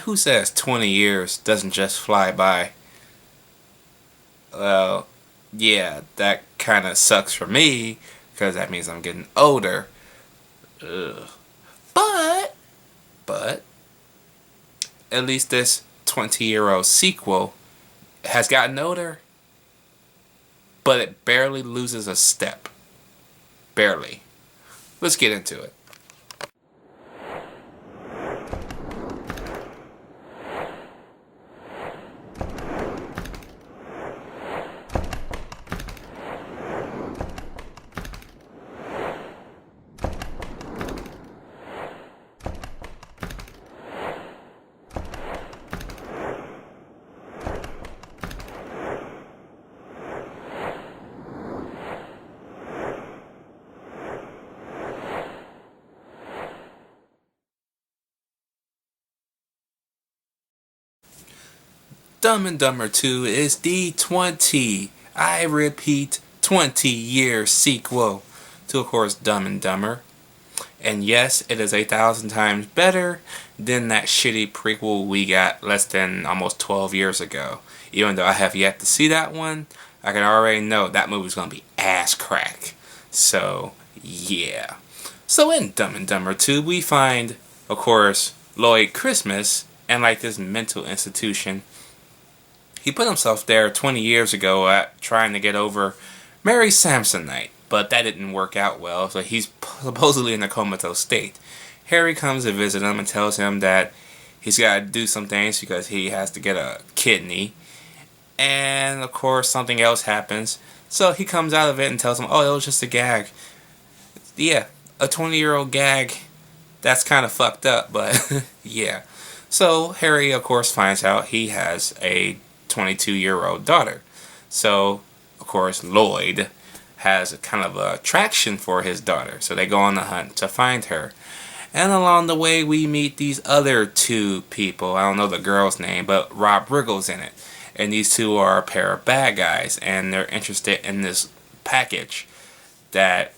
who says 20 years doesn't just fly by? Well, yeah, that kind of sucks for me because that means I'm getting older. Ugh. But, at least this 20-year-old sequel has gotten older, but it barely loses a step. Barely. Let's get into it. Dumb and Dumber 2 is the I repeat, 20-year sequel to, of course, Dumb and Dumber. And yes, it is 1,000 times better than that shitty prequel we got less than almost 12 years ago. Even though I have yet to see that one, I can already know that movie's going to be ass crack. So, yeah. So in Dumb and Dumber 2, we find, of course, Lloyd Christmas and like this mental institution. He put himself there 20 years ago at trying to get over Mary Samsonite, but that didn't work out well, so he's supposedly in a comatose state. Harry comes to visit him and tells him that he's got to do some things because he has to get a kidney. And, of course, something else happens. So he comes out of it and tells him, oh, it was just a gag. Yeah, a 20-year-old gag. That's kind of fucked up, but yeah. So Harry, of course, finds out he has a 22-year-old daughter. So, of course, Lloyd has a kind of a attraction for his daughter. So they go on the hunt to find her. And along the way, we meet these other two people. I don't know the girl's name, but Rob Riggle's in it. And these two are a pair of bad guys. And they're interested in this package that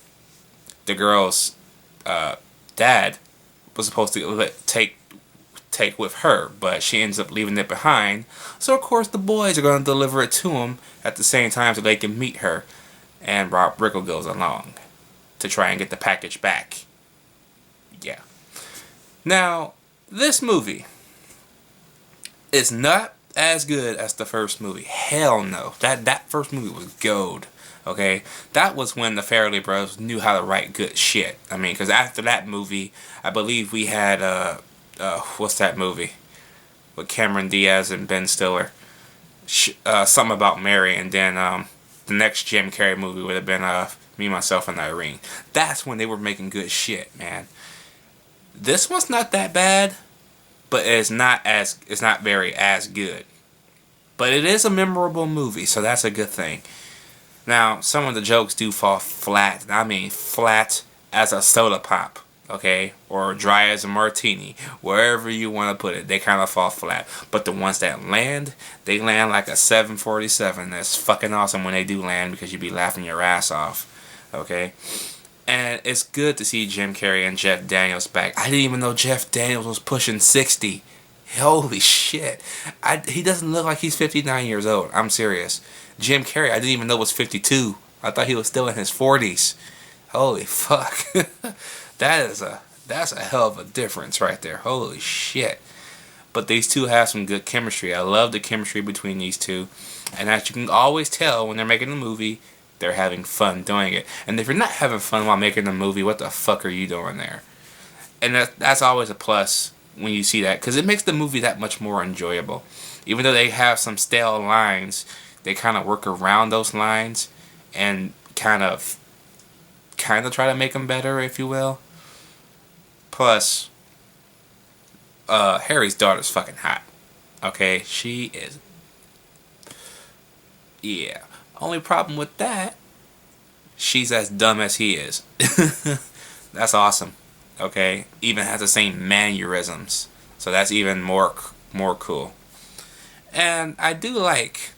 the girl's dad was supposed to take with her, but she ends up leaving it behind. So of course the boys are going to deliver it to him at the same time so they can meet her. And Rob Riggle goes along to try and get the package back. Yeah. Now, this movie is not as good as the first movie. Hell no. That first movie was gold. Okay? That was when the Farrelly Brothers knew how to write good shit. I mean, because after that movie, I believe we had what's that movie with Cameron Diaz and Ben Stiller? Something About Mary, and then the next Jim Carrey movie would have been Me, Myself, and Irene. That's when they were making good shit, man. This one's not that bad, but it's not very as good. But it is a memorable movie, so that's a good thing. Now, some of the jokes do fall flat. I mean, flat as a soda pop. Okay, or dry as a martini, wherever you want to put it, they kind of fall flat. But the ones that land, they land like a 747. That's fucking awesome when they do land because you be laughing your ass off. Okay, and it's good to see Jim Carrey and Jeff Daniels back. I didn't even know Jeff Daniels was pushing 60. Holy shit, he doesn't look like he's 59 years old. I'm serious. Jim Carrey, I didn't even know was 52. I thought he was still in his 40s. Holy fuck. That's a hell of a difference right there. Holy shit. But these two have some good chemistry. I love the chemistry between these two. And as you can always tell when they're making a movie, they're having fun doing it. And if you're not having fun while making a movie, what the fuck are you doing there? And that's always a plus when you see that, because it makes the movie that much more enjoyable. Even though they have some stale lines, they kind of work around those lines and kind of try to make them better, if you will. Plus, Harry's daughter's fucking hot. Okay, she is. Yeah. Only problem with that, she's as dumb as he is. That's awesome. Okay, even has the same mannerisms, so that's even more cool. And I do like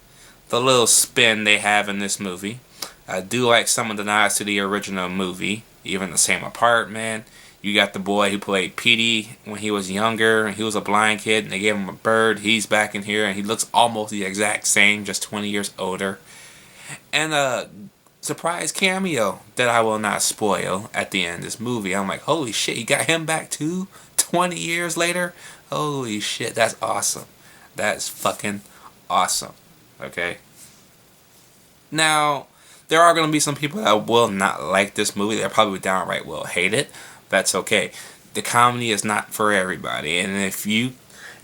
the little spin they have in this movie. I do like some of the nods to the original movie, even the same apartment. You got the boy who played Petey when he was younger, and he was a blind kid, and they gave him a bird. He's back in here, and he looks almost the exact same, just 20 years older. And a surprise cameo that I will not spoil at the end of this movie. I'm like, holy shit, you got him back too? 20 years later? Holy shit, that's awesome. That's fucking awesome. Okay? Now, there are going to be some people that will not like this movie. They probably downright will hate it. That's okay. The comedy is not for everybody. And if you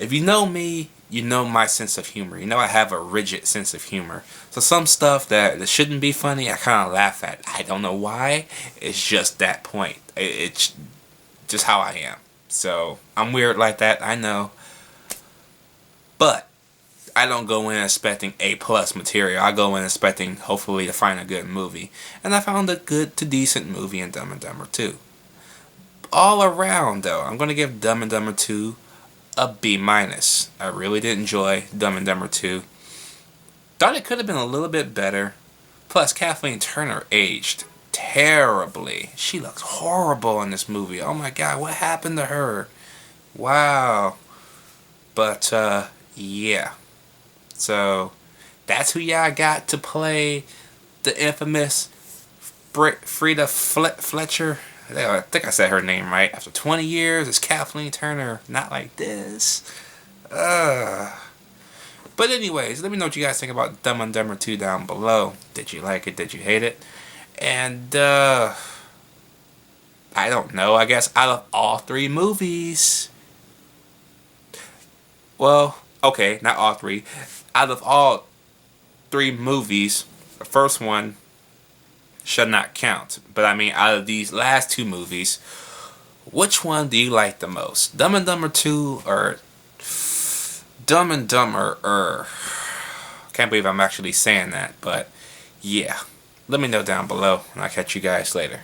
know me, you know my sense of humor. You know I have a rigid sense of humor. So some stuff that shouldn't be funny, I kind of laugh at. I don't know why. It's just that point. It's just how I am. So I'm weird like that, I know. But I don't go in expecting A+ material. I go in expecting, hopefully, to find a good movie. And I found a good to decent movie in Dumb and Dumber 2. All around, though, I'm going to give Dumb and Dumber 2 a B-. I really did enjoy Dumb and Dumber 2. Thought it could have been a little bit better. Plus, Kathleen Turner aged terribly. She looks horrible in this movie. Oh my god, what happened to her? Wow. But, yeah. So, that's who y'all got to play the infamous Frida Fletcher. I think I said her name right. After 20 years, it's Kathleen Turner. Not like this. But anyways, let me know what you guys think about Dumb and Dumber 2 down below. Did you like it? Did you hate it? And, I don't know. I guess out of all 3 movies... Well, okay, not all 3. Out of all 3 movies, the first one should not count. But I mean, out of these last 2 movies, which one do you like the most? Dumb and Dumber 2 or Dumb and Dumber? Can't believe I'm actually saying that, but yeah. Let me know down below, and I'll catch you guys later.